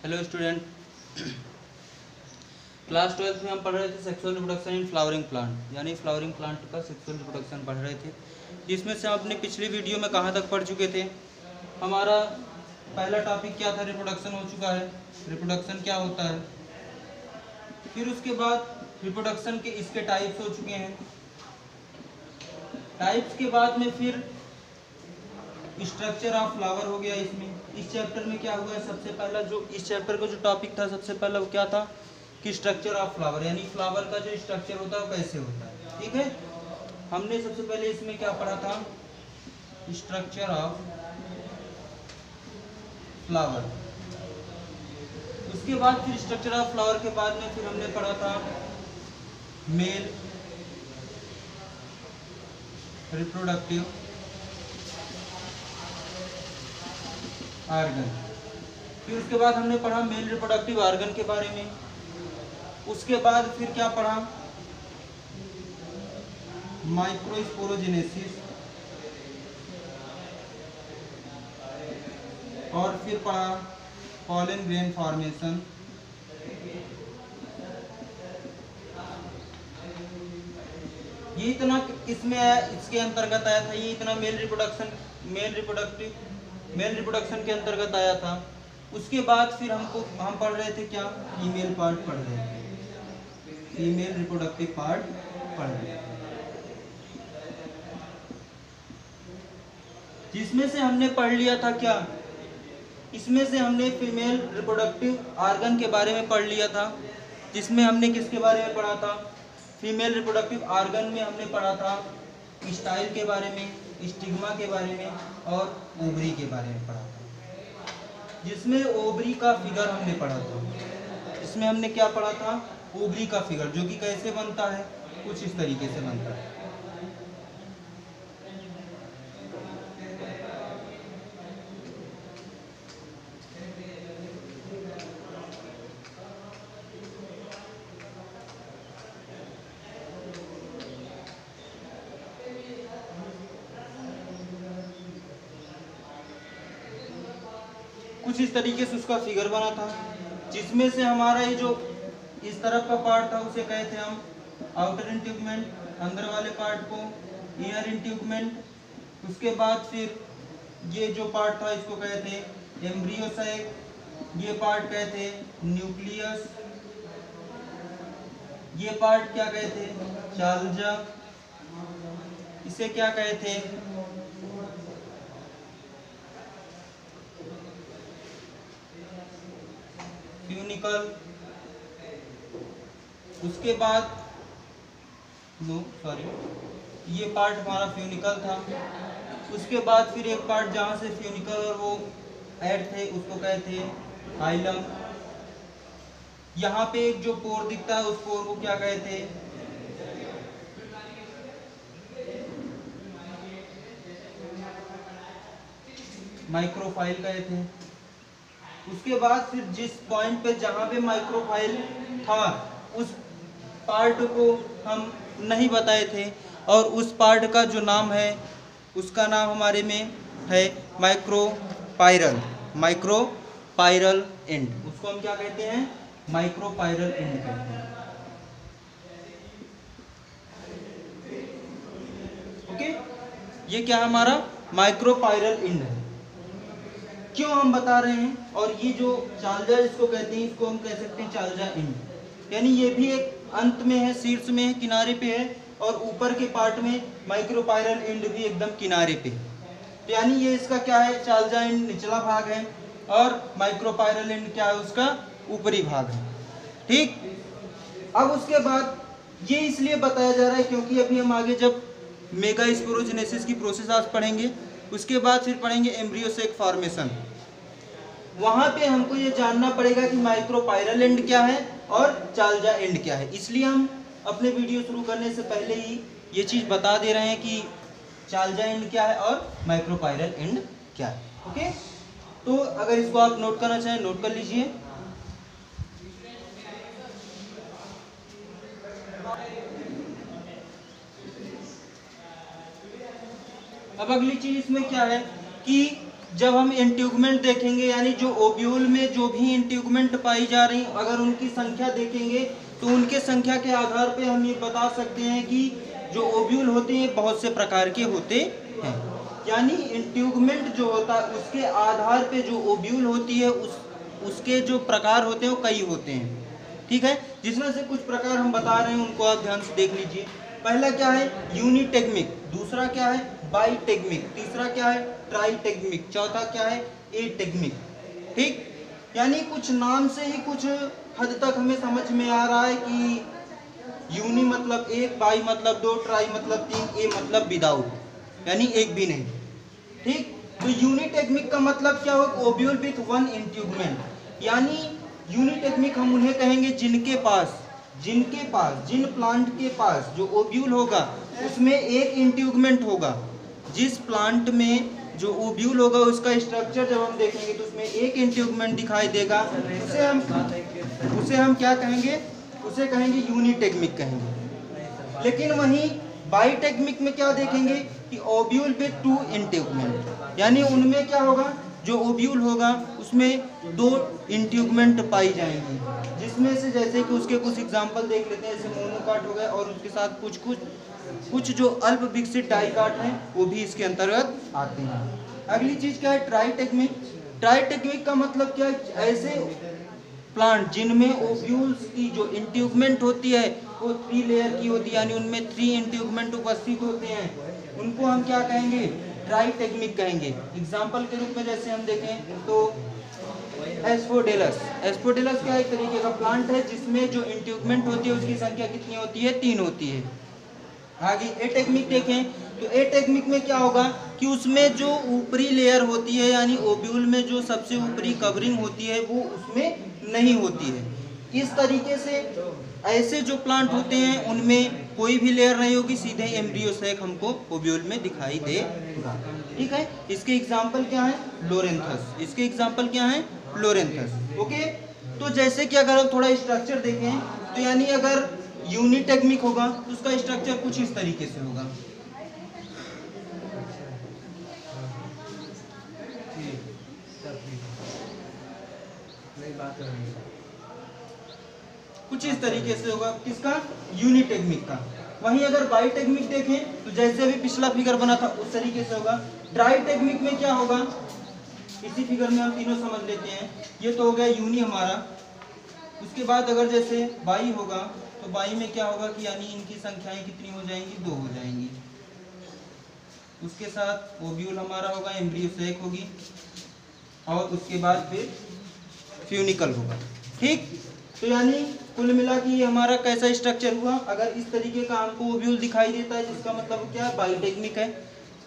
Hello student, class 12th में हम पढ़ रहे थे sexual reproduction in flowering plant, यानी फ्लावरिंग प्लांट का सेक्सुअल रिप्रोडक्शन पढ़ रहे थे। जिसमें से हम अपनी पिछली वीडियो में कहाँ तक पढ़ चुके थे। हमारा पहला टॉपिक क्या था, रिप्रोडक्शन हो चुका है, रिप्रोडक्शन क्या होता है। फिर उसके बाद रिप्रोडक्शन के इसके टाइप्स हो चुके हैं। टाइप्स के बाद में फिर स्ट्रक्चर ऑफ फ्लावर हो गया। इसमें इस चैप्टर में क्या हुआ है, सबसे पहला जो इस चैप्टर का जो टॉपिक था सबसे पहला वो क्या था कि स्ट्रक्चर ऑफ फ्लावर, यानी फ्लावर का जो स्ट्रक्चर होता है वो कैसे होता है। ठीक है, हमने सबसे पहले इसमें क्या पढ़ा था, स्ट्रक्चर ऑफ फ्लावर। उसके बाद फिर स्ट्रक्चर ऑफ फ्लावर के बाद में फिर हमने पढ़ा था मेल रिप्रोडक्टिव आर्गन। फिर उसके बाद हमने पढ़ा मेल रिप्रोडक्टिव आर्गन के बारे में। उसके बाद फिर क्या पढ़ा, माइक्रोस्पोरोजेनेसिस। और फिर पढ़ा पॉलन ग्रेन फॉर्मेशन। ये इतना इसमें इसके अंतर्गत आया था, ये इतना मेल रिप्रोडक्शन के अंतर्गत आया था। उसके बाद फिर हम पढ़ रहे थे क्या, फीमेल पार्ट पढ़ रहे थे, फीमेल रिप्रोडक्टिव पार्ट पढ़ रहे थे, जिसमें से हमने पढ़ लिया था क्या, इसमें से हमने फीमेल रिप्रोडक्टिव आर्गन के बारे में पढ़ लिया था। जिसमें हमने किसके बारे में पढ़ा था, फीमेल रिप्रोडक्टिव आर्गन में हमने पढ़ा था स्टाइल के बारे में, स्टिग्मा के बारे में और ओवरी के बारे में पढ़ा था। जिसमें ओवरी का फिगर हमने पढ़ा था। इसमें हमने क्या पढ़ा था, ओवरी का फिगर, जो कि कैसे बनता है, कुछ इस तरीके से बनता है। कुछ इस तरीके से उसका फिगर बना था। जिसमें से हमारा ये जो इस तरफ का पार्ट था उसे कहते हम आउटर इंट्यूबमेंट, अंदर वाले पार्ट को ईयर इंट्यूबमेंट। उसके बाद फिर ये जो पार्ट था इसको कहते एम्ब्रियोसाइक, ये पार्ट कहते न्यूक्लियस, ये पार्ट क्या कहते चाल्जा, इसे क्या कहते फ्यूनिकल। उसके बाद ये पार्ट हमारा फ्यूनिकल था। उसके बाद फिर एक पार्ट जहाँ से फ्यूनिकल और वो ऐड थे उसको कहते हैं हाइलम। यहाँ पे एक जो पोर दिखता है उस पोर को क्या कहते हैं, माइक्रोफाइल कहते हैं। उसके बाद फिर जिस पॉइंट पे जहाँ पे माइक्रोफाइल था उस पार्ट को हम नहीं बताए थे, और उस पार्ट का जो नाम है उसका नाम हमारे में है माइक्रोपाइरल एंड। उसको हम क्या कहते हैं, माइक्रोपाइरल एंड कहते हैं। ओके, ये क्या हमारा माइक्रोपाइरल एंड है। क्यों हम बता रहे हैं, और ये जो चाल्जा इसको कहते हैं, इसको हम कह सकते हैं चाल्जा एंड, यानी ये भी एक अंत में है, शीर्ष में है, किनारे पे है, और ऊपर के पार्ट में माइक्रोपाइरल एंड भी एकदम किनारे पे है। तो यानी ये इसका क्या है, चाल्जा एंड निचला भाग है और माइक्रोपाइरल एंड क्या है, उसका ऊपरी भाग है। ठीक, अब उसके बाद ये इसलिए बताया जा रहा है क्योंकि अभी हम आगे जब मेगास्पोरोजेनेसिस की प्रोसेस आज पढ़ेंगे, उसके बाद फिर पढ़ेंगे एम्ब्रियोसेक फॉर्मेशन। वहां पे हमको ये जानना पड़ेगा कि माइक्रोपाइरल एंड क्या है और चाल्जा एंड क्या है। इसलिए हम अपने वीडियो शुरू करने से पहले ही ये चीज बता दे रहे हैं कि चाल्जा एंड क्या है और माइक्रोपाइरल एंड क्या है। ओके, तो अगर इसको आप नोट करना चाहें नोट कर लीजिए। अब अगली चीज इसमें क्या है कि जब हम इंट्यूगमेंट देखेंगे, यानी जो ओव्यूल में जो भी इंट्यूगमेंट पाई जा रही, अगर उनकी संख्या देखेंगे तो उनके संख्या के आधार पे हम ये बता सकते हैं कि जो ओव्यूल होते हैं बहुत से प्रकार के होते हैं। यानी इंट्यूगमेंट जो होता है उसके आधार पे जो ओव्यूल होती है उसके जो प्रकार होते हैं वो कई होते हैं, ठीक है। जिसमें से कुछ प्रकार हम बता रहे हैं, उनको आप ध्यान से देख लीजिए। पहला क्या है? यूनिटेगमिक। दूसरा क्या है? बाईटेगमिक। तीसरा क्या है? ट्राईटेगमिक। चौथा क्या है? एटेगमिक। ठीक, यानी कुछ नाम से ही कुछ हद तक हमें समझ में आ रहा है कि यूनि मतलब एक, बाई मतलब दो, ट्राई मतलब तीन, ए मतलब विदाउट, यानी एक भी नहीं। ठीक, तो यूनिटेगमिक का मतलब क्या होगा? Ovule with one integument. यानी यूनिटेगमिक हम उन्हें कहेंगे जिनके पास जिन प्लांट के पास जो ओव्यूल होगा उसमें एक इंट्यूगमेंट होगा। जिस प्लांट में जो ओव्यूल होगा उसका स्ट्रक्चर जब हम देखेंगे तो उसमें एक इंट्यूगमेंट दिखाई देगा, उसे हम क्या कहेंगे? उसे कहेंगे यूनिटेगमिक कहेंगे। लेकिन वहीं बाईटेगमिक में क्या देखेंगे कि ओव्यूल विथ टू इंट्यूगमेंट, यानी उनमें क्या होगा? जो ओव्यूल होगा उसमें दो इंट्यूगमेंट पाई जाएंगी, जिसमें से जैसे कि उसके कुछ एग्जांपल देख लेते हैं, जैसे मोनोकाट हो गया और उसके साथ कुछ जो अल्प विकसित डाइकाट हैं वो भी इसके अंतर्गत आते हैं। अगली चीज क्या है? ट्राईटेगमिक। ट्राईटेगमिक का मतलब क्या है? ऐसे प्लांट जिनमें ओव्यूल्स की जो इंट्यूगमेंट होती है वो 3 लेयर की होती है, यानी उनमें 3 इंट्यूगमेंट उपस्थित होते हैं, उनको हम क्या कहेंगे? ट्राईटेगमिक कहेंगे। एग्जाम्पल के रूप में जैसे हम देखें तो एस्पोडेलस। एस्पोडेलस क्या एक तरीके का प्लांट है जिसमें जो इंट्यूगमेंट होती है उसकी संख्या कितनी होती है? 3 होती है। आगे एटेगमिक देखें तो एटेगमिक में क्या होगा कि उसमें जो ऊपरी लेयर होती है, यानी ओव्यूल में जो सबसे ऊपरी कवरिंग होती है वो उसमें नहीं होती है। इस तरीके से ऐसे जो प्लांट होते हैं उनमें कोई भी लेयर नहीं होगी, सीधे एम्ब्रियो सैक हमको ओव्यूल में दिखाई देगा। ठीक है, इसके एग्जाम्पल क्या है? लोरेंथस। इसके एग्जाम्पल क्या है? लोरेंथस। ओके, तो जैसे कि अगर हम थोड़ा स्ट्रक्चर देखें तो यानी अगर यूनिटेगमिक होगा तो उसका स्ट्रक्चर कुछ इस तरीके से होगा। कुछ इस तरीके से होगा, किसका? यूनिटेगमिक का। वहीं अगर बाईटेगमिक देखें तो जैसे अभी पिछला फिगर बना था उस तरीके से होगा। ट्राईटेगमिक में क्या होगा? इसी फिगर में हम तीनों समझ लेते हैं। ये तो हो गया यूनि हमारा। उसके बाद अगर जैसे बाई होगा तो बाई में क्या होगा कि यानी इनकी संख्याएं कितनी हो जाएंगी? 2 हो जाएंगी। उसके साथ ओव्यूल हमारा होगा, एम्ब्रियो सैक होगी और उसके बाद फिर फ्यूनिकल होगा। ठीक, तो यानी कुल मिला के ये हमारा कैसा स्ट्रक्चर हुआ? अगर इस तरीके का हमको ओव्यूल दिखाई देता है जिसका मतलब क्या है? बाईटेगमिक है।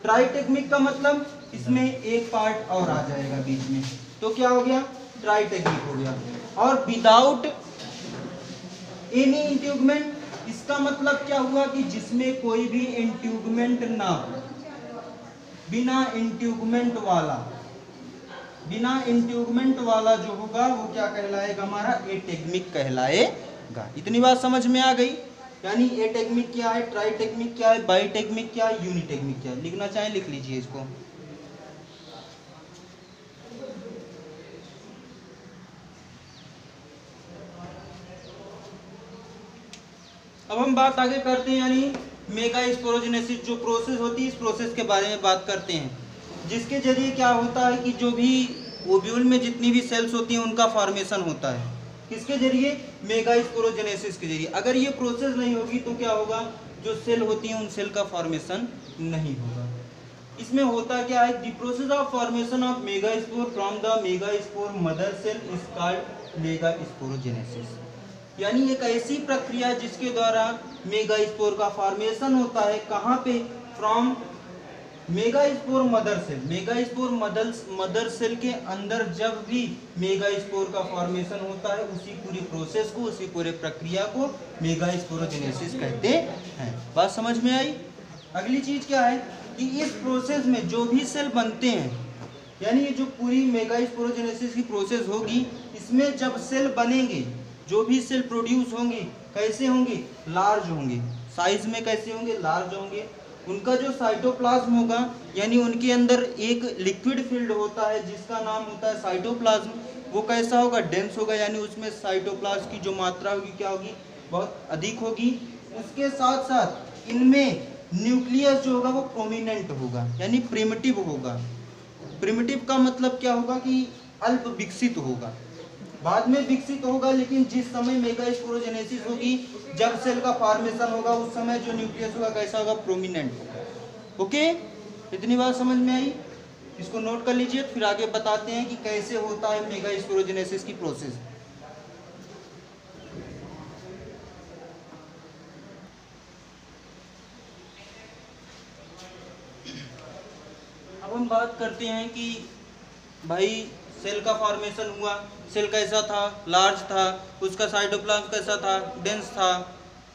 ट्राईटेगमिक का मतलब इसमें एक पार्ट और आ जाएगा बीच में, तो क्या हो गया? ट्राईटेगमिक हो गया। और विदाउट एनी इंट्यूगमेंट, इसका मतलब क्या हुआ कि जिसमें कोई भी इंट्यूगमेंट ना हो, बिना इंट्यूगमेंट वाला जो होगा वो क्या कहलाएगा? हमारा एटेगमिक कहलाएगा। इतनी बात समझ में आ गई? यानी एटेगमिक क्या है, ट्राईटेगमिक क्या है, बाईटेगमिक क्या है, यूनिटेगमिक क्या है। लिखना चाहें लिख लीजिए इसको। अब हम बात आगे करते हैं, यानी मेगास्पोरोजेनेसिस जो प्रोसेस होती है, इस प्रोसेस के बारे में बात करते हैं, जिसके जरिए क्या होता है कि जो भी ओव्यूल में जितनी भी सेल्स होती हैं उनका फॉर्मेशन होता है। किसके जरिए? मेगास्पोरोजेनेसिस के जरिए। अगर ये प्रोसेस नहीं होगी तो क्या होगा? जो सेल होती हैं उन सेल का फॉर्मेशन नहीं होगा। इसमें होता क्या है? The process of formation of megaspore from the megaspore mother cell is called megasporogenesis. यानी एक ऐसी प्रक्रिया जिसके द्वारा मेगास्पोर का फॉर्मेशन होता है। कहाँ पे? From megaspore mother cell. Megaspore mother cell के अंदर जब भी मेगास्पोर का फॉर्मेशन होता है उसी पूरी प्रोसेस को, उसी पूरे प्रक्रिया को मेगास्पोरोजेनेसिस कहते हैं। बात समझ में आई? अगली चीज क्या है कि इस प्रोसेस में जो भी सेल बनते हैं, यानी ये जो पूरी मेगास्पोरोजेनेसिस की प्रोसेस होगी, इसमें जब सेल बनेंगे, जो भी सेल प्रोड्यूस होंगे कैसे होंगे? लार्ज होंगे। साइज में कैसे होंगे? लार्ज होंगे। उनका जो साइटोप्लाज्म होगा यानी उनके अंदर एक लिक्विड फील्ड होता है जिसका नाम होता है साइटोप्लाज्म, वो कैसा होगा, डेंस होगा, यानी उसमें साइटोप्लाज्म की जो मात्रा होगी क्या होगी, बहुत अधिक होगी। उसके साथ साथ इनमें न्यूक्लियस जो होगा वो प्रोमिनेंट होगा यानी प्रिमिटिव होगा। प्रिमिटिव का मतलब क्या होगा कि अल्प विकसित होगा, बाद में विकसित होगा, लेकिन जिस समय मेगास्पोरोजेनेसिस होगी, जब सेल का फॉर्मेशन होगा, उस समय जो न्यूक्लियस होगा कैसा होगा, प्रोमिनेंट होगा। ओके, इतनी बात समझ में आई, इसको नोट कर लीजिए, फिर आगे बताते हैं कि कैसे होता है मेगास्पोरोजेनेसिस की प्रोसेस। अब हम बात करते हैं कि भाई सेल का फॉर्मेशन हुआ, सेल कैसा था, लार्ज था, उसका साइटोप्लाज्म कैसा था, डेंस था,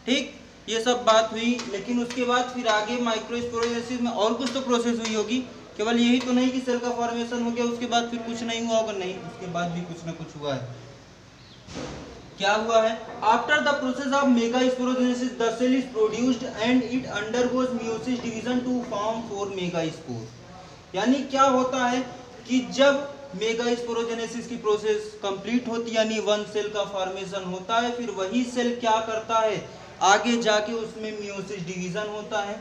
ठीक, ये सब बात हुई। लेकिन उसके बाद फिर आगे माइक्रोस्पोरोजेनेसिस में और कुछ तो प्रोसेस हुई होगी, केवल यही तो नहीं कि सेल का फॉर्मेशन हो गया उसके बाद फिर कुछ नहीं हुआ होगा, नहीं, उसके बाद भी कुछ ना कुछ हुआ है। क्या हुआ है, after the process of megasporogenesis the cell is produced and it undergoes meiosis division to form 4 megaspore. यानी क्या होता है कि जब मेगास्पोरोजेनेसिस की प्रोसेस कंप्लीट होती है यानी वन सेल का फॉर्मेशन होता है, फिर वही सेल क्या करता है, आगे जाके उसमें मियोसिस डिवीजन होता है।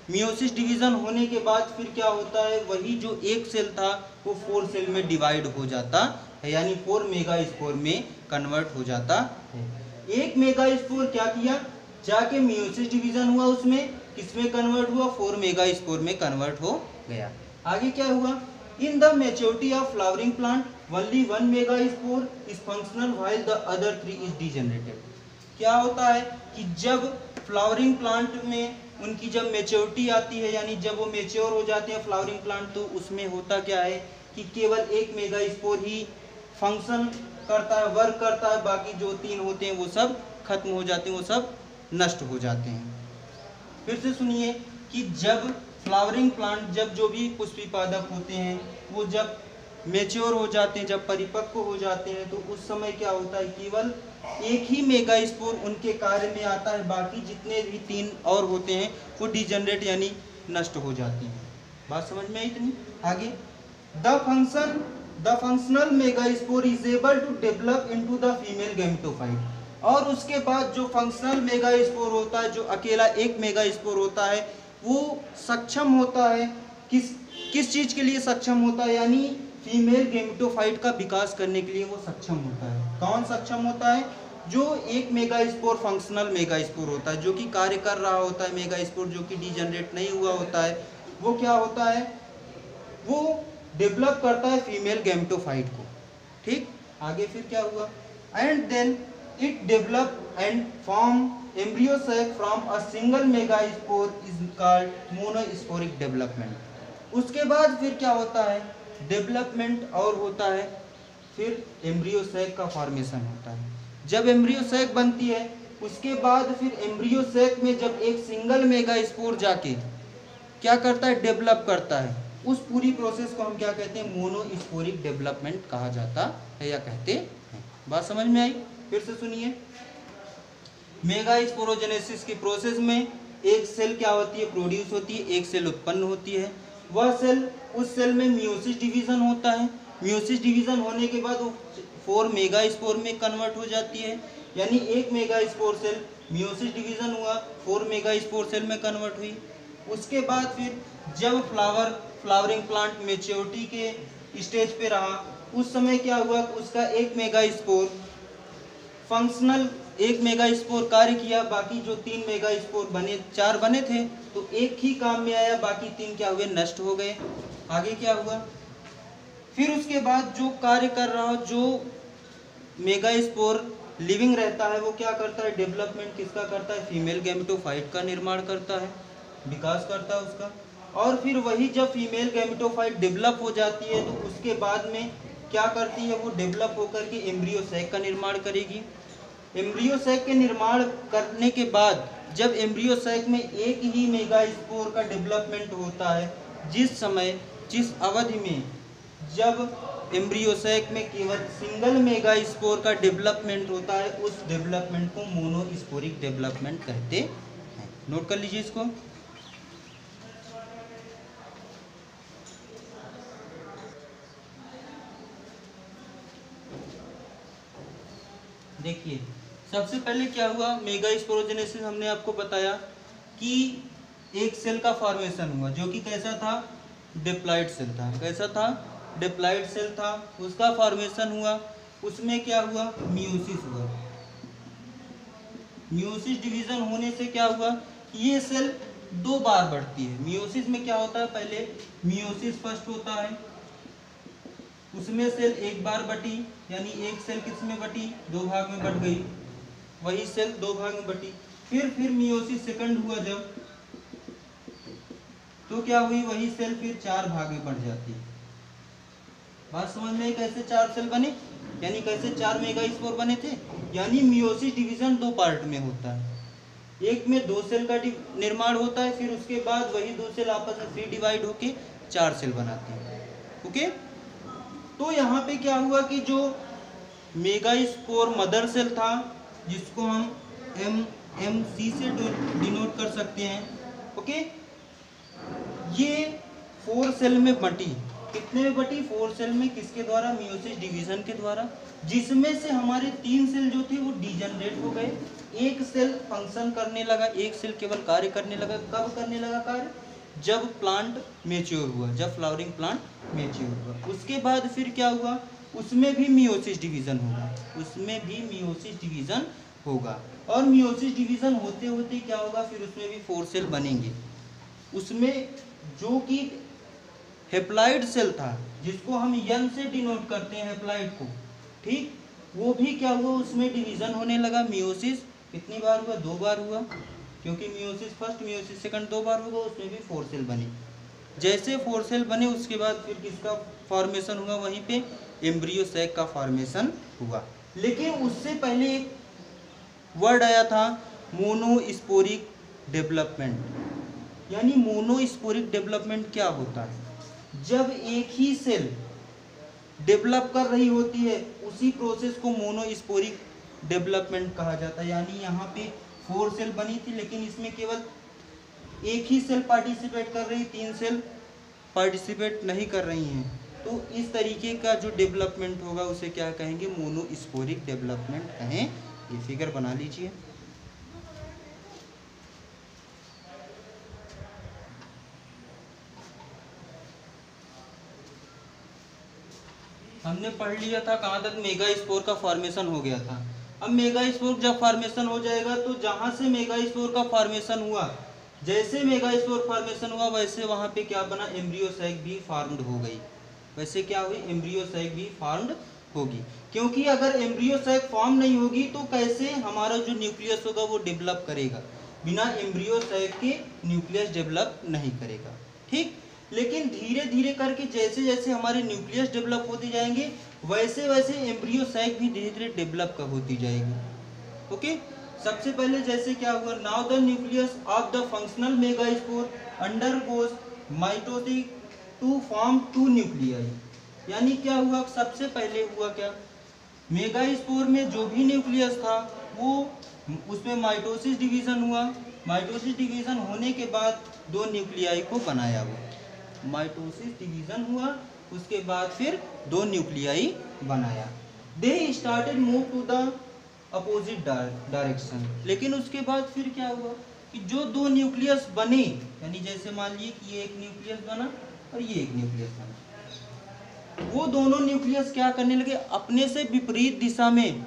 मियोसिस डिवीजन होने के बाद फिर क्या होता है, वही जो एक सेल था वो 4 सेल में डिवाइड हो जाता है यानी 4 मेगास्पोर में कन्वर्ट हो जाता है। एक मेगास्पोर क्या किया, जाके मियोसिस डिवीजन हुआ, उसमें किसमें कन्वर्ट हुआ, 4 मेगास्पोर में कन्वर्ट हो गया। आगे क्या हुआ, in the maturity of flowering plant only 1 megaspore is functional while the other 3 is degenerated. क्या होता है कि जब फ्लावरिंग प्लांट में उनकी जब मैच्योरिटी आती है यानी जब वो मैच्योर हो जाते हैं फ्लावरिंग प्लांट, तो उसमें होता क्या है कि केवल 1 मेगास्पोर ही फंक्शन करता है, वर्क करता है, बाकी जो 3 होते हैं वो सब खत्म हो जाते हैं, वो सब नष्ट हो जाते हैं। फिर से सुनिए कि जब फ्लावरिंग प्लांट, जब जो भी पुष्पी पादप होते हैं वो जब मेच्योर हो जाते हैं, जब परिपक्व हो जाते हैं, तो उस समय क्या होता है, केवल एक ही मेगास्पोर उनके कार्य में आता है, बाकी जितने भी 3 और होते हैं वो डिजेनरेट यानी नष्ट हो जाते हैं। बात समझ में आई इतनी? आगे, the functional megaspore is able to develop into the female gametophyte. और उसके बाद जो फंक्शनल मेगास्पोर होता है, जो अकेला एक मेगास्पोर होता है, वो सक्षम होता है किस चीज के लिए सक्षम होता है, यानी फीमेल गैमेटोफाइट का विकास करने के लिए वो सक्षम होता है। कौन सक्षम होता है, जो एक मेगास्पोर फंक्शनल मेगास्पोर होता है, जो कि कार्य कर रहा होता है, मेगास्पोर जो कि डिजेनरेट नहीं हुआ होता है, वो क्या होता है, वो डेवलप करता है फीमेल गैमेटोफाइट को। ठीक, आगे फिर क्या हुआ, and then it develop and form embryo sac from a single megaspore is called monosporic development. उसके बाद फिर क्या होता है, डेवलपमेंट और होता है, फिर एम्ब्रियो सैक का फॉर्मेशन होता है। जब एम्ब्रियो सैक बनती है उसके बाद फिर एम्ब्रियो सैक में जब एक सिंगल मेगास्पोर जाके क्या करता है, डेवलप करता है, उस पूरी प्रोसेस को हम क्या कहते हैं, मोनोस्पोरिक डेवलपमेंट कहा जाता है या कहते हैं। बात समझ में आई? फिर से सुनिए, मेगास्पोरोजेनेसिस की प्रोसेस में एक सेल क्या होती है, प्रोड्यूस होती है, एक सेल उत्पन्न होती है। वह सेल, उस सेल में मियोसिस डिवीजन होता है, मियोसिस डिवीजन होने के बाद वो 4 मेगास्पोर में कन्वर्ट हो जाती है, यानी एक मेगास्पोर सेल मियोसिस डिवीजन हुआ, 4 मेगास्पोर सेल में कन्वर्ट हुई। उसके बाद फिर जब फ्लावरिंग प्लांट मैच्योरिटी के स्टेज पे रहा, उस समय क्या हुआ, उसका एक मेगास्पोर फंक्शनल, एक मेगास्पोर कार्य किया, बाकी जो 3 मेगास्पोर बने, 4 बने थे तो एक ही काम में आया, बाकी 3 क्या हुए, नष्ट हो गए। आगे क्या हुआ, फिर उसके बाद जो कार्य कर रहा हो, जो मेगास्पोर लिविंग रहता है, वो क्या करता है, डेवलपमेंट किसका करता है, फीमेल गैमेटोफाइट का निर्माण करता है, विकास करता है उसका। और फिर वही जब फीमेल गैमेटोफाइट डेवलप हो जाती है तो उसके बाद में क्या करती है, वो डेवलप होकर के एम्ब्रियो सैक का निर्माण करेगी। एम्ब्रियो सैक के निर्माण करने के बाद जब एम्ब्रियो सैक में एक ही मेगास्पोर का डेवलपमेंट होता है, जिस अवधि में जब एम्ब्रियो सैक में केवल सिंगल मेगास्पोर का डेवलपमेंट होता है, उस डेवलपमेंट को मोनोस्पोरिक डेवलपमेंट कहते हैं। नोट कर लीजिए इसको। देखिए सबसे पहले क्या हुआ, मेगा स्पोरोजेनेसिस हमने आपको बताया कि एक सेल का फॉर्मेशन हुआ जो कि कैसा था, डिप्लॉइड सेल था। कैसा था, डिप्लॉइड सेल था, उसका फॉर्मेशन हुआ। उसमें क्या हुआ, मियोसिस हुआ। मियोसिस डिवीजन होने से क्या हुआ, ये सेल दो बार बढ़ती है। मियोसिस में क्या होता है, पहले मियोसिस फर्स्ट होता है, उसमें सेल एक बार बटी, यानी एक सेल किस में बटी, दो भाग में बढ़ गई, वही सेल दो भाग में बटी। फिर मियोसिस सेकंड हुआ जब, तो क्या हुई, वही सेल फिर चार भाग में बढ़ जाती है। बात समझ में, कैसे चार सेल बने, यानी कैसे चार मेगा स्पोर बने थे। यानी मियोसिस डिवीजन दो पार्ट में होता है, एक में दो सेल का निर्माण होता है, फिर उसके बाद वही दो सेल आपस में फ्री डिवाइड होके चार सेल बनाती है। ओके, तो यहाँ पे क्या हुआ कि जो मेगा स्पोर मदर सेल था, जिसको हम MMC से डिनोट कर सकते हैं। ओके, ये 4 सेल में बटी, कितने में बटी, 4 सेल में, किसके द्वारा, मियोसिस डिवीजन के द्वारा, जिसमें से हमारे 3 सेल जो थे वो डीजनरेट हो गए, एक सेल फंक्शन करने लगा, एक सेल केवल कार्य करने लगा। कब करने लगा कार्य, जब प्लांट मेच्योर हुआ, जब फ्लावरिंग प्लांट मेच्योर हुआ। उसके बाद फिर क्या हुआ, उसमें भी मियोसिस डिवीजन होगा, उसमें भी मियोसिस डिवीजन होगा। और मियोसिस डिवीजन होते होते क्या होगा, फिर उसमें भी 4 सेल बनेंगे। उसमें जो कि हेप्लॉइड सेल था, जिसको हम N से डिनोट करते हैं हेप्लॉइड को, ठीक, वो भी क्या हुआ, उसमें डिवीजन होने लगा। मियोसिस कितनी बार हुआ, 2 बार हुआ, क्योंकि मियोसिस फर्स्ट मियोसिस सेकंड 2 बार हुआ, उसमें भी 4 सेल बने। जैसे 4 सेल बने उसके बाद फिर किसका फॉर्मेशन हुआ, वहीं पे एम्ब्रियो सैक का फॉर्मेशन हुआ। लेकिन उससे पहले एक वर्ड आया था, मोनोस्पोरिक डेवलपमेंट। यानी मोनोस्पोरिक डेवलपमेंट क्या होता है, जब एक ही सेल डेवलप कर रही होती है, उसी प्रोसेस को मोनोस्पोरिक डेवलपमेंट कहा जाता है। यानी यहाँ पे 4 सेल बनी थी, लेकिन इसमें केवल एक ही सेल पार्टिसिपेट कर रही, 3 सेल पार्टिसिपेट नहीं कर रही हैं। तो इस तरीके का जो डेवलपमेंट होगा उसे क्या कहेंगे, मोनोस्पोरिक डेवलपमेंट कहें। ये फिगर बना लीजिए। हमने पढ़ लिया था कहाँ तक, मेगा स्पोर का फॉर्मेशन हो गया था। अब मेगा स्पोर जब फॉर्मेशन हो जाएगा, तो जहाँ से मेगा स्पोर का फॉर्मेशन हुआ, जैसे मेगा स्पोर फॉर्मेशन हुआ, वैसे वहाँ पे क्या बना, एम्ब्रियो सैक भी फॉर्म्ड हो गई। वैसे क्या हुई, एम्ब्रियो सैक भी फॉर्म्ड होगी। क्योंकि अगर एम्ब्रियो सैक फॉर्म नहीं होगी तो कैसे हमारा जो न्यूक्लियस होगा वो डेवलप करेगा, बिना एम्ब्रियो सैक के न्यूक्लियस डेवलप नहीं करेगा। ठीक, लेकिन धीरे धीरे करके जैसे जैसे हमारे न्यूक्लियस डेवलप होते जाएंगे, वैसे वैसे एम्ब्रियो सैक भी धीरे धीरे डेवलप होती जाएगी। ओके, सबसे पहले जैसे क्या हुआ, now the nucleus of the functional megaspore undergoes mitosis to form 2 nuclei. यानी क्या हुआ, सबसे पहले हुआ क्या, मेगास्पोर में जो भी न्यूक्लियस था वो उसमें माइटोसिस डिवीजन हुआ। माइटोसिस डिवीजन होने के बाद 2 न्यूक्लियाई को बनाया, वो माइटोसिस डिवीजन हुआ, उसके बाद फिर 2 न्यूक्लियाई बनाया। They started move to the opposite direction. लेकिन उसके बाद फिर क्या हुआ कि जो 2 न्यूक्लियस बने, यानी जैसे मान लीजिए कि ये एक न्यूक्लियस बना और ये एक न्यूक्लियस बना, वो दोनों न्यूक्लियस क्या करने लगे, अपने से विपरीत दिशा में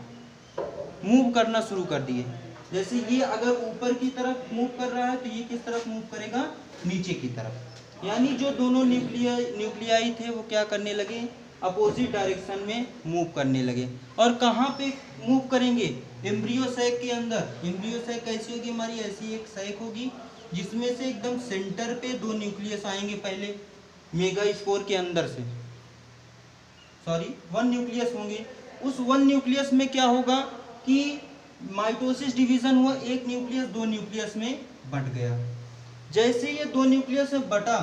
मूव करना शुरू कर दिए। जैसे ये अगर ऊपर की तरफ मूव कर रहा है तो ये किस तरफ मूव करेगा, नीचे की तरफ। यानी जो दोनों न्यूक्लियाई थे वो क्या करने लगे, अपोजिट डायरेक्शन में मूव करने लगे। और कहाँ पे मूव करेंगे, एम्ब्रियो सैक के अंदर। एम्ब्रियो सैक कैसी होगी हमारी, ऐसी एक सैक होगी जिसमें से एकदम सेंटर पे 2 न्यूक्लियस आएंगे, पहले मेगास्पोर के अंदर से, सॉरी 1 न्यूक्लियस होंगे। उस 1 न्यूक्लियस में क्या होगा कि माइटोसिस डिवीजन हुआ, एक न्यूक्लियस 2 न्यूक्लियस में बंट गया। जैसे ये 2 न्यूक्लियस में बटा,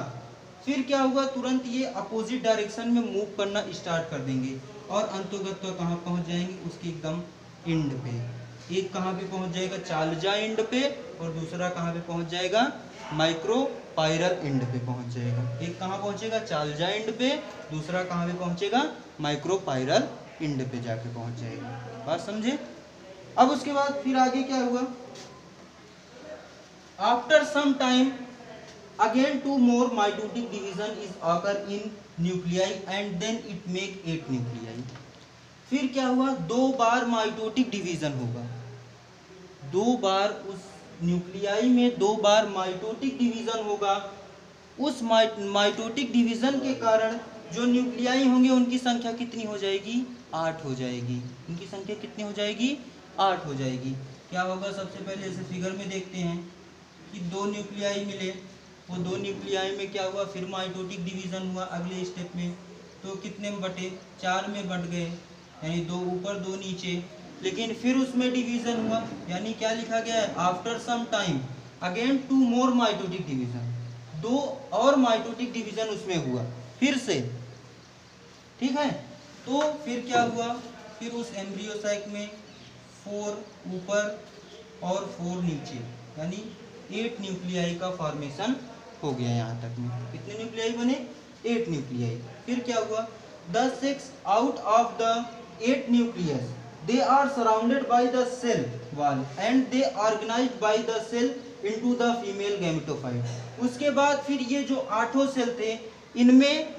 फिर क्या हुआ, तुरंत ये अपोजिट डायरेक्शन में मूव करना स्टार्ट कर देंगे और अंतोगत तो कहाँ पहुँच जाएंगे, उसके एकदम एंड पे। एक कहाँ पे पहुँच जाएगा, चालजा एंड पे, और दूसरा कहाँ पे पहुँच जाएगा, माइक्रोपायरल एंड पे पहुँच जाएगा। एक कहाँ पहुँचेगा, चालजा एंड पे, दूसरा कहाँ पे पहुँचेगा, माइक्रोपायरल एंड पे जाके पहुँच जाएगा। बात समझे। अब उसके बाद फिर आगे क्या हुआ, after some time again 2 more mitotic division is occur in nuclei and then it make 8 nuclei। फिर क्या हुआ, 2 बार माइटोटिक डिवीजन होगा, 2 बार उस न्यूक्लियाई में 2 बार माइटोटिक डिवीजन होगा। उस माइटोटिक डिवीजन के कारण जो न्यूक्लियाई होंगे उनकी संख्या कितनी हो जाएगी, 8 हो जाएगी। उनकी संख्या कितनी हो जाएगी, 8 हो जाएगी। क्या होगा, सबसे पहले इसे फिगर में देखते हैं कि 2 न्यूक्लियाई मिले, वो 2 न्यूक्लियाई में क्या हुआ, फिर माइटोटिक डिवीजन हुआ अगले स्टेप में, तो कितने में बटे, 4 में बट गए, यानी 2 ऊपर 2 नीचे। लेकिन फिर उसमें डिवीजन हुआ, यानी क्या लिखा गया है, after some time again 2 more mitotic division, 2 और माइटोटिक डिवीजन उसमें हुआ फिर से, ठीक है। तो फिर क्या हुआ, फिर उस एम्ब्रियो साइक में 4 ऊपर और 4 नीचे, यानी 8 न्यूक्लियाई का फॉर्मेशन हो गया। यहाँ तक में कितने न्यूक्लियाई बने, 8 न्यूक्लियाई। फिर क्या हुआ, the 6 out of the 8 nucleus they are surrounded by the cell wall and they organized by the cell into the female gametophyte। उसके बाद फिर ये जो 8 सेल थे, इनमें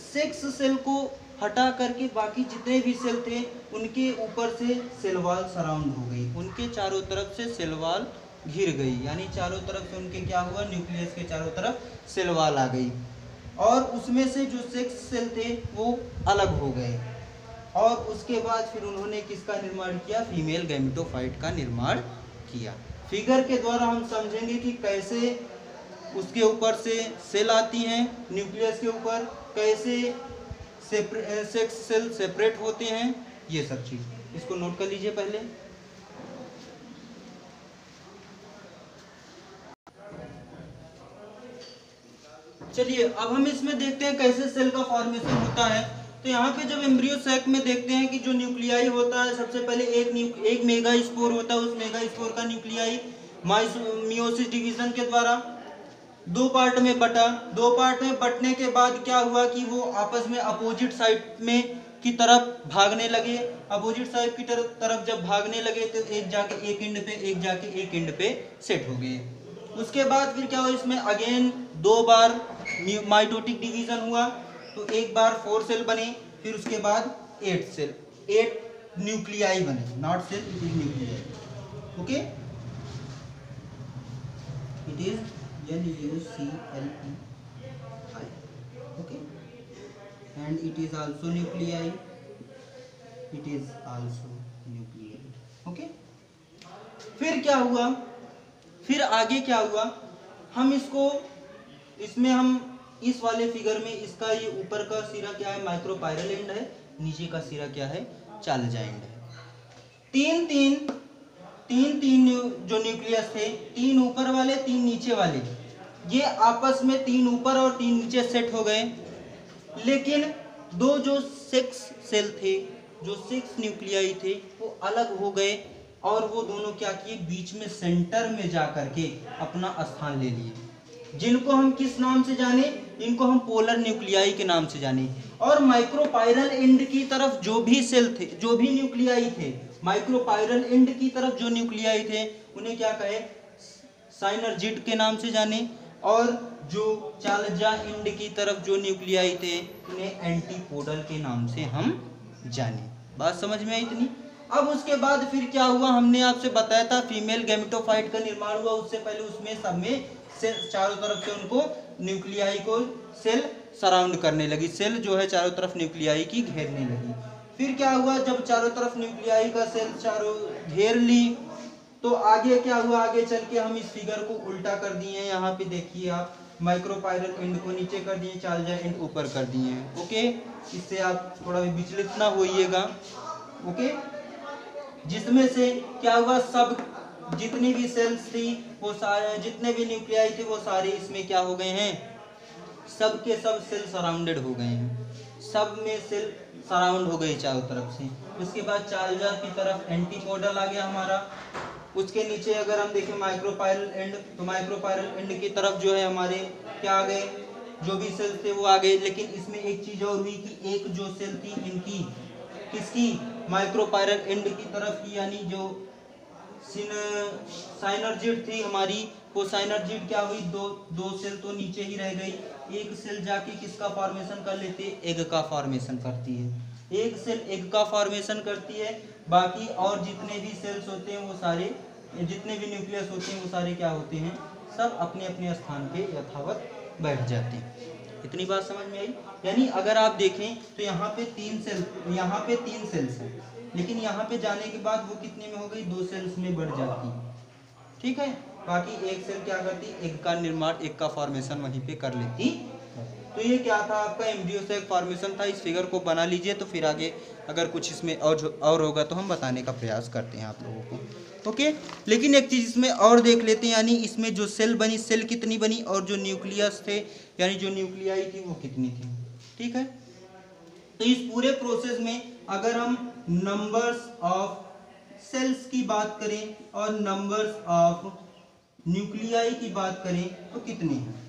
6 सेल को हटा करके बाकी जितने भी सेल थे उनके ऊपर से सेल वॉल सराउंड हो गई, उनके चारों तरफ से सेल वॉल घिर गई, यानी चारों तरफ से उनके क्या हुआ, न्यूक्लियस के चारों तरफ सेल वॉल आ गई, और उसमें से जो 6 सेल थे वो अलग हो गए। और उसके बाद फिर उन्होंने किसका निर्माण किया, फीमेल गैमेटोफाइट का निर्माण किया। फिगर के द्वारा हम समझेंगे कि कैसे उसके ऊपर से सेल आती हैं न्यूक्लियस के ऊपर, कैसे सेक्स सेल सेपरेट होते हैं, ये सब चीज इसको नोट कर लीजिए पहले। चलिए अब हम इसमें देखते हैं कैसे सेल का फॉर्मेशन होता है। तो यहाँ पे जब एम्ब्रियो सैक में देखते हैं कि जो न्यूक्लियाई होता है, सबसे पहले एक मेगा स्पोर होता है, उस मेगा स्पोर का न्यूक्लियाई मियोसिस डिवीजन के द्वारा 2 पार्ट में बटा। 2 पार्ट में बटने के बाद क्या हुआ कि वो आपस में अपोजिट साइड में की तरफ भागने लगे। अपोजिट साइड की तरफ जब भागने लगे तो एक जाके एक एंड पे, एक जाके एक एंड पे सेट हो गए। उसके बाद फिर क्या हुआ, इसमें अगेन 2 बार माइटोटिक डिवीजन हुआ, तो एक बार 4 सेल बने, फिर उसके बाद 8 सेल, 8 न्यूक्लियाई बने, not cell, it is nuclei, okay, it is NuClei, okay, and it is also nuclei, it is also nuclei, okay। फिर क्या हुआ, फिर आगे क्या हुआ, हम इसमें हम इस वाले फिगर में इसका ये ऊपर का सिरा क्या है, माइक्रोपायरल एंड है, नीचे का सिरा क्या है, चालजा एंड है। तीन जो न्यूक्लियस थे, 3 ऊपर वाले 3 नीचे वाले, ये आपस में 3 ऊपर और 3 नीचे सेट हो गए। लेकिन 2 जो 6 सेल थे, जो 6 न्यूक्लियाई थे, वो अलग हो गए, और वो दोनों क्या किए, बीच में सेंटर में जा करके अपना स्थान ले लिए, जिनको हम किस नाम से जाने, इनको हम पोलर न्यूक्लियाई के नाम से जाने। और माइक्रोपायरल एंड की तरफ जो भी सेल थे, जो भी न्यूक्लियाई थे, माइक्रोपायरल एंड की तरफ जो न्यूक्लियाई थे उन्हें क्या कहे, साइनर्जिड के नाम से जाने, और जो चालजा एंड की तरफ जो न्यूक्लियाई थे उन्हें एंटीपोडल के नाम से हम जाने। बात समझ में आई इतनी। अब उसके बाद फिर क्या हुआ, हमने आपसे बताया था फीमेल गैमेटोफाइट का निर्माण हुआ, उससे पहले उसमें सब में सेल चारों तरफ से उनको न्यूक्लियाई को सेल सराउंड करने लगी, सेल जो है चारों तरफ न्यूक्लियाई की घेरने लगी। फिर क्या हुआ, जब चारों तरफ न्यूक्लियाई का सेल चारों घेर ली, तो आगे क्या हुआ, आगे चल के हम इस फिगर को उल्टा कर दिए हैं। यहाँ पे देखिए आप, माइक्रोपायरल एंड को नीचे कर दिए, चालजा एंड ऊपर कर दिए हैं, ओके। इससे आप थोड़ा भी विचलित ना होइएगा, ओके। जिसमें से क्या हुआ, सब जितनी भी सेल्स थी वो सारे, जितने भी न्यूक्लियाई थे वो सारे इसमें क्या हो गए हैं, सब के सब सेल सराउंडेड हो गए हैं, सब में सेल सराउंड हो गई चारों तरफ से। उसके बाद चालजा की तरफ एंटीपोडल आ गया हमारा। उसके नीचे अगर हम देखें माइक्रोपायरल एंड, तो माइक्रोपायरल एंड की तरफ जो है हमारे क्या आ गए, जो भी सेल थे वो आ गए। लेकिन इसमें एक चीज और हुई कि एक जो सेल थी इनकी, किसकी, माइक्रोपायरल एंड की तरफ की, यानी जो साइनर्जिड थी हमारी, वो साइनर्जिड क्या हुई, दो सेल तो नीचे ही रह गई, एक सेल जाके किसका फॉर्मेशन कर लेती है, एग का फॉर्मेशन करती है। एक सेल एग का फॉर्मेशन करती है, बाकी और जितने भी सेल्स होते हैं वो सारे, जितने भी न्यूक्लियस होते हैं वो सारे क्या होते हैं, सब अपने अपने स्थान पे यथावत बैठ जाते हैं। इतनी बात समझ में आई। यानी अगर आप देखें तो यहाँ पे 3 सेल्स हैं, लेकिन यहाँ पे जाने के बाद वो कितने में हो गई, 2 सेल्स में बढ़ जाती है। ठीक है, बाकी एक सेल क्या करती, एग का निर्माण, एग का फॉर्मेशन वहीं पे कर लेती है। तो ये क्या था आपका एम्ब्रियो से एक फॉर्मेशन था। इस फिगर को बना लीजिए, तो फिर आगे अगर कुछ इसमें और होगा तो हम बताने का प्रयास करते हैं आप लोगों को। ओके, लेकिन एक चीज़ इसमें और देख लेते हैं, यानी इसमें जो सेल बनी, सेल कितनी बनी, और जो न्यूक्लियस थे यानी जो न्यूक्लियाई थी वो कितनी थी। ठीक है, तो इस पूरे प्रोसेस में अगर हम नंबर्स ऑफ सेल्स की बात करें और नंबर्स ऑफ न्यूक्लियाई की बात करें तो कितने हैं,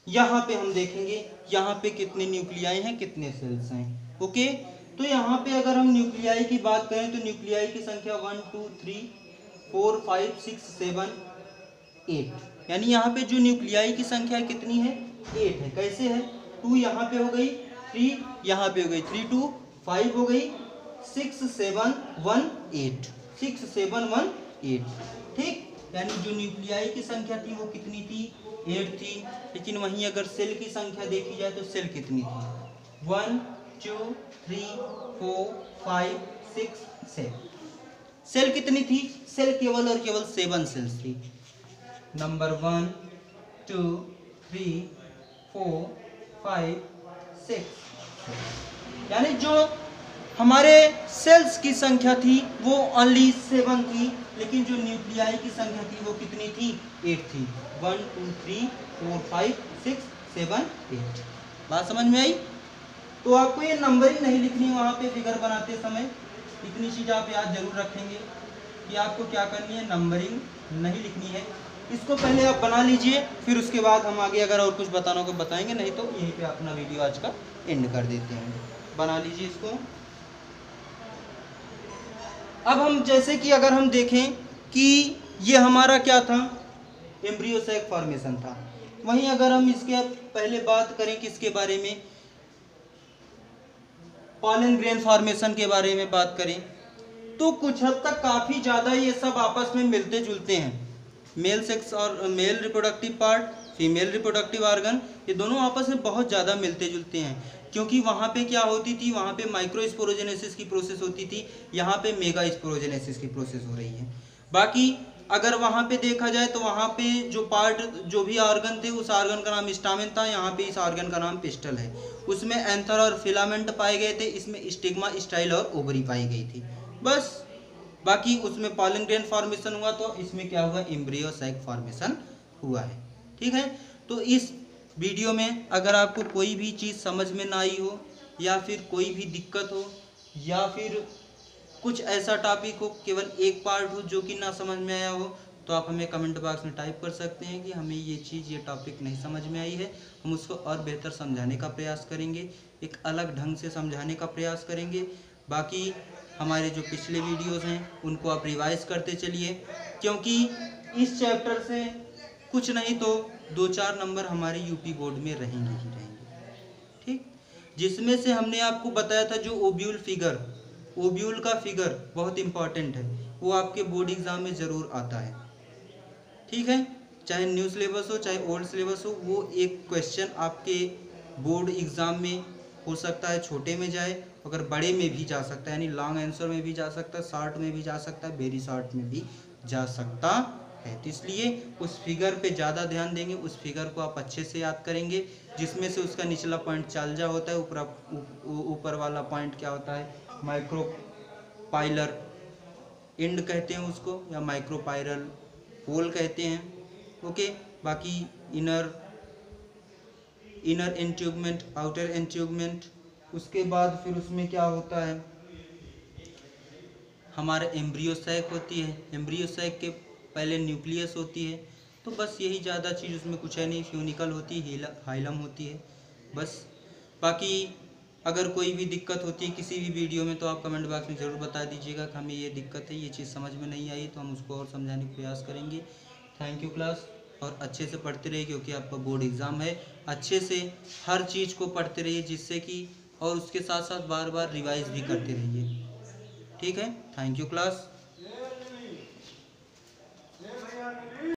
यहाँ पे हम देखेंगे यहाँ पे कितने न्यूक्लियाई हैं, कितने सेल्स हैं। ओके, तो यहाँ पे अगर हम न्यूक्लियाई की बात करें तो न्यूक्लियाई की संख्या 1 2 3 4 5 6 7 8, यानी यहाँ पे जो न्यूक्लियाई की संख्या कितनी है, 8 है। कैसे है, 2 यहाँ पे हो गई, 3 यहाँ पे हो गई, 3 2 5 हो गई, 6 7 1 8, 6 7 1 8। ठीक, यानी जो न्यूक्लियाई की संख्या थी वो कितनी थी, 8 थी। लेकिन वहीं अगर सेल की संख्या देखी जाए तो सेल कितनी थी, 1 2 3 4 5 6 7। सेल कितनी थी, सेल केवल और केवल 7 सेल्स थी। नंबर 1 2 3 4 5 6, यानी जो हमारे सेल्स की संख्या थी वो ओनली 7 थी, लेकिन जो न्यूक्लियाई की संख्या थी वो कितनी थी, 8 थी। 1 2 3 4 5 6 7 8। बात समझ में आई। तो आपको ये नंबरिंग नहीं लिखनी है वहाँ पे फिगर बनाते समय, इतनी चीज़ आप याद जरूर रखेंगे कि आपको क्या करनी है, नंबरिंग नहीं लिखनी है। इसको पहले आप बना लीजिए, फिर उसके बाद हम आगे अगर और कुछ बताना होगा बताएंगे, नहीं तो यहीं पे अपना वीडियो आज का एंड कर देते हैं। बना लीजिए इसको। अब हम जैसे कि अगर हम देखें कि ये हमारा क्या था, एम्ब्रियो सैक फॉर्मेशन था। वहीं अगर हम इसके पहले बात करें किसके बारे में, पॉलन ग्रेन फॉर्मेशन के बारे में बात करें, तो कुछ हद तक काफ़ी ज़्यादा ये सब आपस में मिलते जुलते हैं। मेल सेक्स और male reproductive part, female reproductive organ, ये दोनों आपस में बहुत ज़्यादा मिलते जुलते हैं। क्योंकि वहाँ पे क्या होती थी, वहाँ पे माइक्रो स्पोरोजेनेसिस की प्रोसेस होती थी, यहाँ पे मेगा स्पोरोजेनेसिस की प्रोसेस हो रही है। बाकी अगर वहाँ पे देखा जाए तो वहाँ पे जो पार्ट, जो भी ऑर्गन थे, उस ऑर्गन का नाम स्टामेन था, यहाँ पे इस ऑर्गन का नाम पिस्टल है। उसमें एंथर और फिलामेंट पाए गए थे, इसमें स्टिग्मा, स्टाइल और ओवरी पाई गई थी, बस। बाकी उसमें पॉलन ग्रेन फॉर्मेशन हुआ, तो इसमें क्या हुआ, एम्ब्रियो सैक फॉर्मेशन हुआ है। ठीक है, तो इस वीडियो में अगर आपको कोई भी चीज़ समझ में ना आई हो, या फिर कोई भी दिक्कत हो, या फिर कुछ ऐसा टॉपिक हो, केवल एक पार्ट हो जो कि ना समझ में आया हो, तो आप हमें कमेंट बॉक्स में टाइप कर सकते हैं कि हमें ये चीज़, ये टॉपिक नहीं समझ में आई है। हम उसको और बेहतर समझाने का प्रयास करेंगे, एक अलग ढंग से समझाने का प्रयास करेंगे। बाकी हमारे जो पिछले वीडियोज़ हैं उनको आप रिवाइज़ करते चलिए, क्योंकि इस चैप्टर से कुछ नहीं तो 2-4 नंबर हमारे यूपी बोर्ड में रहेंगे ही रहेंगे। ठीक, जिसमें से हमने आपको बताया था जो ओब्यूल फिगर, ओब्यूल का फिगर बहुत इंपॉर्टेंट है, वो आपके बोर्ड एग्जाम में ज़रूर आता है। ठीक है, चाहे न्यू सिलेबस हो चाहे ओल्ड सिलेबस हो, वो एक क्वेश्चन आपके बोर्ड एग्ज़ाम में हो सकता है छोटे में जाए, अगर बड़े में भी जा सकता है, यानी लॉन्ग आंसर में भी जा सकता है, शॉर्ट में भी जा सकता है, वेरी शॉर्ट में भी जा सकता है। तो इसलिए उस फिगर पे ज़्यादा ध्यान देंगे, उस फिगर को आप अच्छे से याद करेंगे, जिसमें से उसका निचला पॉइंट चालजा होता है, ऊपर वाला पॉइंट क्या होता है, माइक्रोपाइलर एंड कहते हैं उसको, या माइक्रोपाइरल पोल कहते हैं। ओके, बाकी इनर एंट्यूबमेंट, आउटर एंट्यूबमेंट, उसके बाद फिर उसमें क्या होता है, हमारा एम्ब्रियो सैक होती है, एम्ब्रियो सैक के पहले न्यूक्लियस होती है। तो बस यही ज़्यादा चीज़, उसमें कुछ है नहीं, फ्यूनिकल होती है, हाइलम होती है, बस। बाकी अगर कोई भी दिक्कत होती है किसी भी वीडियो में तो आप कमेंट बॉक्स में ज़रूर बता दीजिएगा कि हमें ये दिक्कत है, ये चीज़ समझ में नहीं आई, तो हम उसको और समझाने का प्रयास करेंगे। थैंक यू क्लास, और अच्छे से पढ़ते रहिए क्योंकि आपका बोर्ड एग्ज़ाम है। अच्छे से हर चीज़ को पढ़ते रहिए जिससे कि, और उसके साथ साथ बार बार रिवाइज भी करते रहिए। ठीक है, थैंक यू क्लास।